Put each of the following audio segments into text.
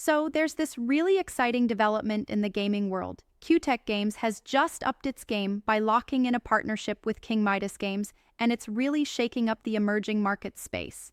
So there's this really exciting development in the gaming world. QTech Games has just upped its game by locking in a partnership with King Midas Games, and it's really shaking up the emerging market space.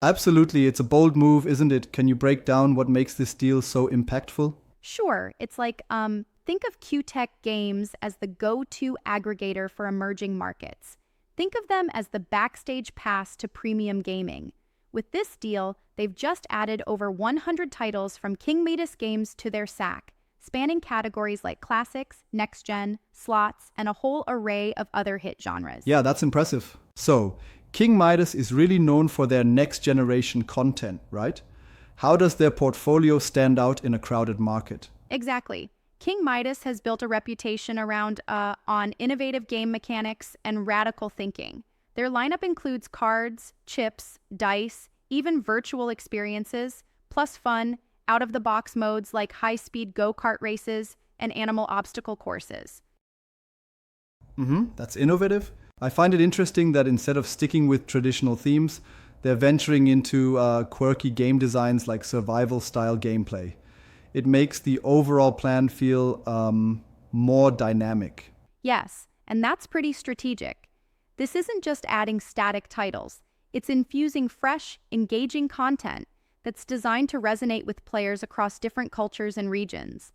Absolutely, it's a bold move, isn't it? Can you break down what makes this deal so impactful? Sure, it's like, think of QTech Games as the go-to aggregator for emerging markets. Think of them as the backstage pass to premium gaming. With this deal, they've just added over 100 titles from King Midas Games to their SAC, spanning categories like classics, next-gen, slots, and a whole array of other hit genres. Yeah, that's impressive. So, King Midas is really known for their next generation content, right? How does their portfolio stand out in a crowded market? Exactly. King Midas has built a reputation around on innovative game mechanics and radical thinking. Their lineup includes cards, chips, dice, even virtual experiences, plus fun, out-of-the-box modes like high-speed go-kart races and animal obstacle courses. That's innovative. I find it interesting that instead of sticking with traditional themes, they're venturing into quirky game designs like survival style gameplay. It makes the overall plan feel more dynamic. Yes, and that's pretty strategic. This isn't just adding static titles, it's infusing fresh, engaging content that's designed to resonate with players across different cultures and regions.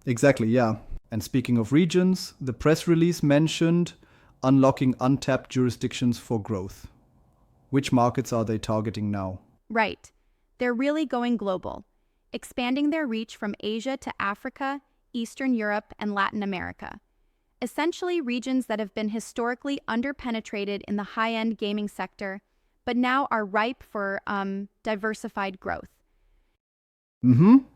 Exactly, yeah. And speaking of regions, the press release mentioned unlocking untapped jurisdictions for growth. Which markets are they targeting now? Right. They're really going global, expanding their reach from Asia to Africa, Eastern Europe, and Latin America. Essentially regions that have been historically underpenetrated in the high-end gaming sector, but now are ripe for diversified growth.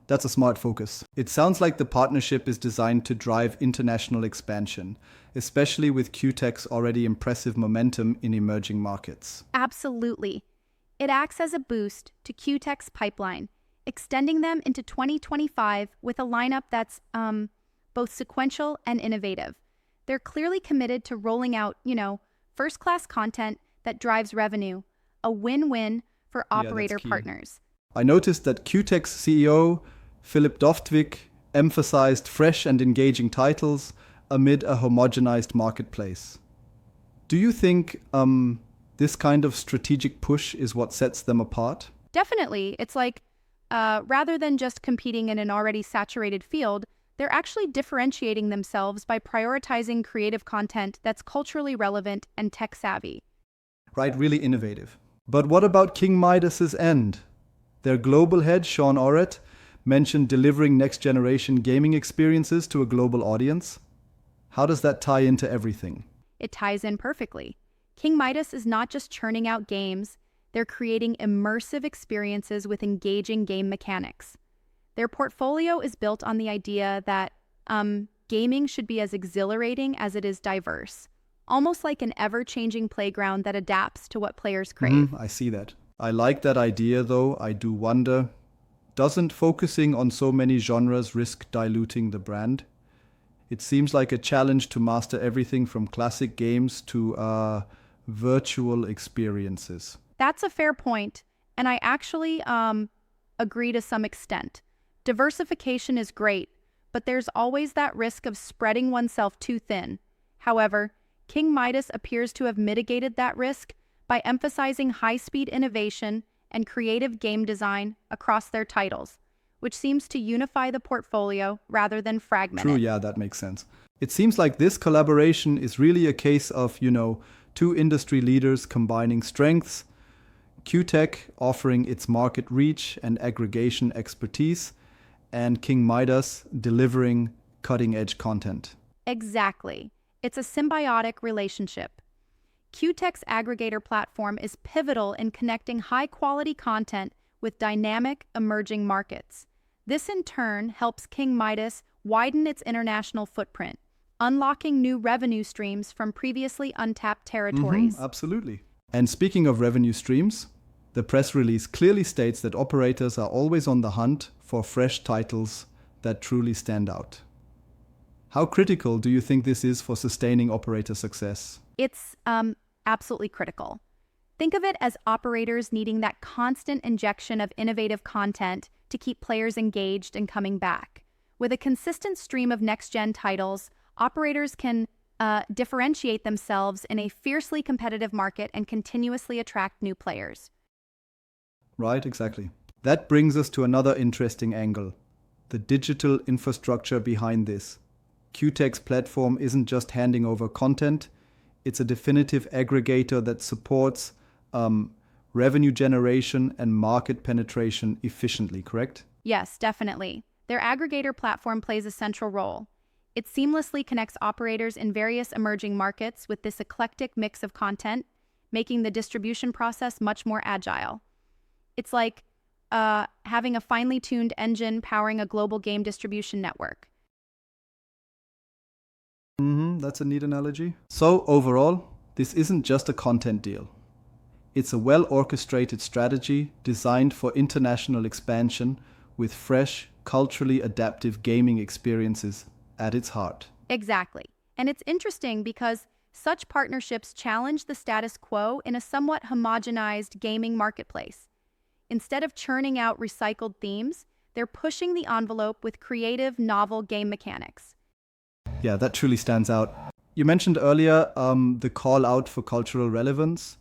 That's a smart focus. It sounds like the partnership is designed to drive international expansion, especially with QTech's already impressive momentum in emerging markets. Absolutely. It acts as a boost to QTech's pipeline, extending them into 2025 with a lineup that's both sequential and innovative. They're clearly committed to rolling out, first-class content that drives revenue, a win-win for Yeah, that's operator key. partners. I noticed that QTech's CEO, Philip Dovtvik, emphasized fresh and engaging titles amid a homogenized marketplace. Do you think this kind of strategic push is what sets them apart? Definitely. It's like, rather than just competing in an already saturated field, they're actually differentiating themselves by prioritizing creative content that's culturally relevant and tech-savvy. Right, really innovative. But what about King Midas's end? Their global head, Sean Orret, mentioned delivering next-generation gaming experiences to a global audience. How does that tie into everything? It ties in perfectly. King Midas is not just churning out games, they're creating immersive experiences with engaging game mechanics. Their portfolio is built on the idea that gaming should be as exhilarating as it is diverse, almost like an ever-changing playground that adapts to what players crave. I see that. I like that idea, though. I do wonder, doesn't focusing on so many genres risk diluting the brand? It seems like a challenge to master everything from classic games to virtual experiences. That's a fair point, and I actually agree to some extent. Diversification is great, but there's always that risk of spreading oneself too thin. However, King Midas appears to have mitigated that risk by emphasizing high-speed innovation and creative game design across their titles, which seems to unify the portfolio rather than fragment True, it. yeah, that makes sense. It seems like this collaboration is really a case of, two industry leaders combining strengths, QTech offering its market reach and aggregation expertise, and King Midas delivering cutting-edge content. Exactly. It's a symbiotic relationship. QTech's aggregator platform is pivotal in connecting high-quality content with dynamic, emerging markets. This, in turn, helps King Midas widen its international footprint, unlocking new revenue streams from previously untapped territories. Absolutely. And speaking of revenue streams, the press release clearly states that operators are always on the hunt for fresh titles that truly stand out. How critical do you think this is for sustaining operator success? It's absolutely critical. Think of it as operators needing that constant injection of innovative content to keep players engaged and coming back. With a consistent stream of next-gen titles, operators can differentiate themselves in a fiercely competitive market and continuously attract new players. Right, exactly. That brings us to another interesting angle: the digital infrastructure behind this. QTech's platform isn't just handing over content, it's a definitive aggregator that supports revenue generation and market penetration efficiently, correct? Yes, definitely. Their aggregator platform plays a central role. It seamlessly connects operators in various emerging markets with this eclectic mix of content, making the distribution process much more agile. It's like having a finely tuned engine powering a global game distribution network. That's a neat analogy. So, overall, this isn't just a content deal. It's a well-orchestrated strategy designed for international expansion with fresh, culturally adaptive gaming experiences at its heart. Exactly. And it's interesting because such partnerships challenge the status quo in a somewhat homogenized gaming marketplace. Instead of churning out recycled themes, they're pushing the envelope with creative, novel game mechanics. Yeah, that truly stands out. You mentioned earlier the call out for cultural relevance.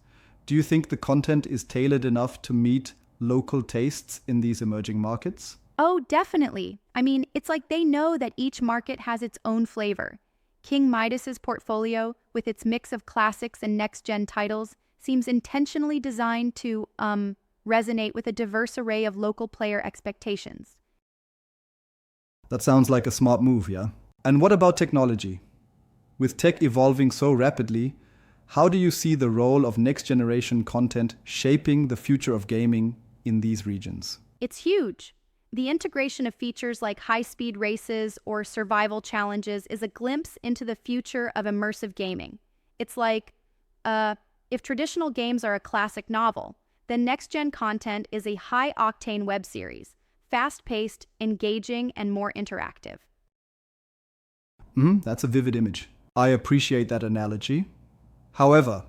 Do you think the content is tailored enough to meet local tastes in these emerging markets? Oh, definitely. I mean, it's like they know that each market has its own flavor. King Midas's portfolio, with its mix of classics and next-gen titles, seems intentionally designed to resonate with a diverse array of local player expectations. That sounds like a smart move, yeah? And what about technology? With tech evolving so rapidly, how do you see the role of next-generation content shaping the future of gaming in these regions? It's huge. The integration of features like high-speed races or survival challenges is a glimpse into the future of immersive gaming. It's like, if traditional games are a classic novel, then next-gen content is a high-octane web series, fast-paced, engaging, and more interactive. That's a vivid image. I appreciate that analogy. However,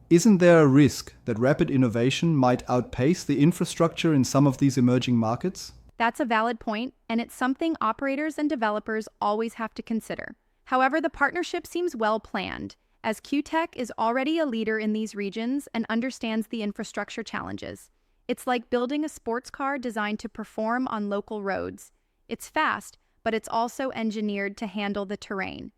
isn't there a risk that rapid innovation might outpace the infrastructure in some of these emerging markets? That's a valid point, and it's something operators and developers always have to consider. However, the partnership seems well planned, as QTech is already a leader in these regions and understands the infrastructure challenges. It's like building a sports car designed to perform on local roads. It's fast, but it's also engineered to handle the terrain.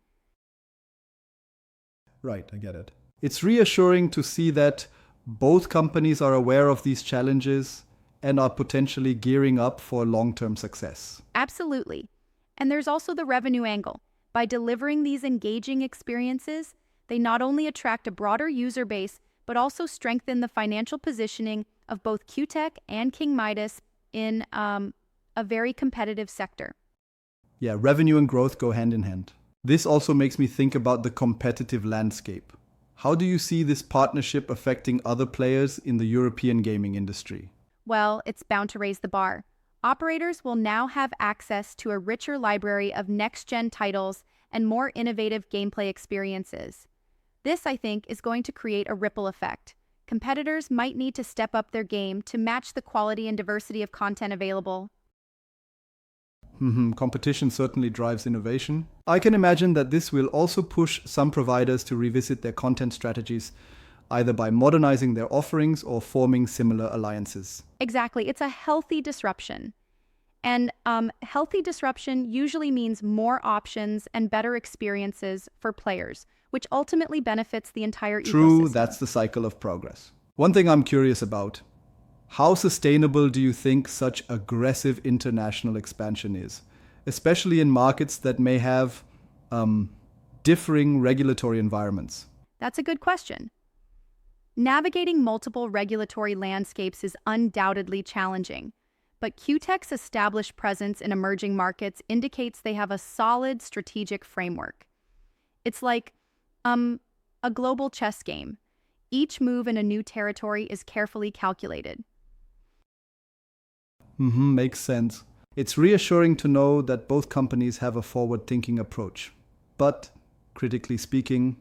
Right, I get it. It's reassuring to see that both companies are aware of these challenges and are potentially gearing up for long-term success. Absolutely. And there's also the revenue angle. By delivering these engaging experiences, they not only attract a broader user base, but also strengthen the financial positioning of both QTech and King Midas in a very competitive sector. Yeah, revenue and growth go hand in hand. This also makes me think about the competitive landscape. How do you see this partnership affecting other players in the European gaming industry? Well, it's bound to raise the bar. Operators will now have access to a richer library of next-gen titles and more innovative gameplay experiences. This, I think, is going to create a ripple effect. Competitors might need to step up their game to match the quality and diversity of content available. Competition certainly drives innovation. I can imagine that this will also push some providers to revisit their content strategies, either by modernizing their offerings or forming similar alliances. Exactly. It's a healthy disruption. And healthy disruption usually means more options and better experiences for players, which ultimately benefits the entire ecosystem. True, that's the cycle of progress. One thing I'm curious about: how sustainable do you think such aggressive international expansion is, especially in markets that may have differing regulatory environments? That's a good question. Navigating multiple regulatory landscapes is undoubtedly challenging, but QTech's established presence in emerging markets indicates they have a solid strategic framework. It's like a global chess game. Each move in a new territory is carefully calculated. Makes sense. It's reassuring to know that both companies have a forward-thinking approach. But, critically speaking,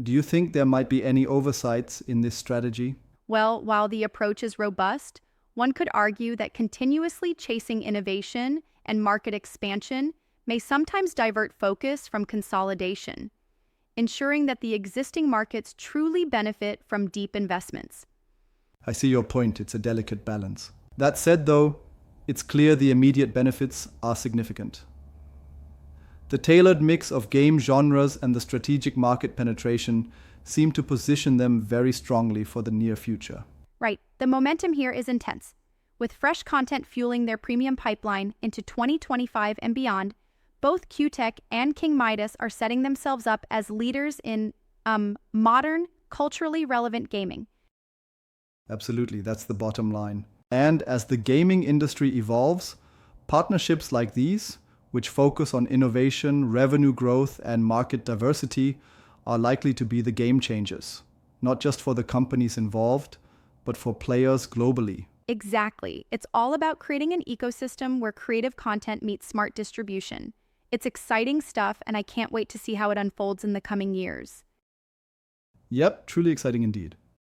do you think there might be any oversights in this strategy? Well, while the approach is robust, One could argue that continuously chasing innovation and market expansion may sometimes divert focus from consolidation, ensuring that the existing markets truly benefit from deep investments. I see your point, it's a delicate balance. That said, though, it's clear the immediate benefits are significant. The tailored mix of game genres and the strategic market penetration seem to position them very strongly for the near future. Right, the momentum here is intense. With fresh content fueling their premium pipeline into 2025 and beyond, both QTech and King Midas are setting themselves up as leaders in modern, culturally relevant gaming. Absolutely, that's the bottom line. And as the gaming industry evolves, partnerships like these, which focus on innovation, revenue growth, and market diversity, are likely to be the game changers, not just for the companies involved, but for players globally. Exactly. It's all about creating an ecosystem where creative content meets smart distribution. It's exciting stuff, and I can't wait to see how it unfolds in the coming years. Yep, truly exciting indeed.